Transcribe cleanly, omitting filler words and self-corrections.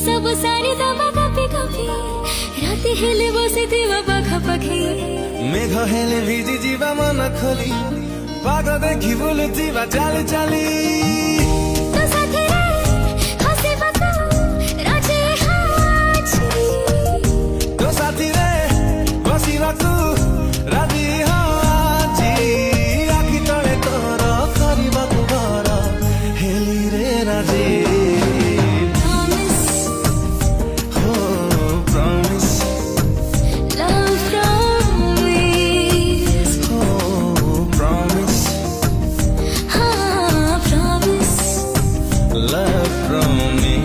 ସବୁ ସାରିଦବା copy copy ରାତି ହେଲେ ବସିଥିବା ପାଖାପାଖି মেঘ হেলে ভিজি ଯିବା ମନ ଖୋଲି ପାଗ ଦେଖି ବୁଲୁଥିବା ଚାଲି ଚାଲି ତୋ ସାଥିରେ ହସିବାକୁ ରାଜି ଅଛି ତୋ ସାଥିରେ ବସିବାକୁ ରାଜି ଅଛି ଆଖି ତଳେ ତୋର କରିବାକୁ ଘର ହେଲିରେ ରାଜି Promise, ହୋ promise, love promise, ହୋ promise, promise. love from me.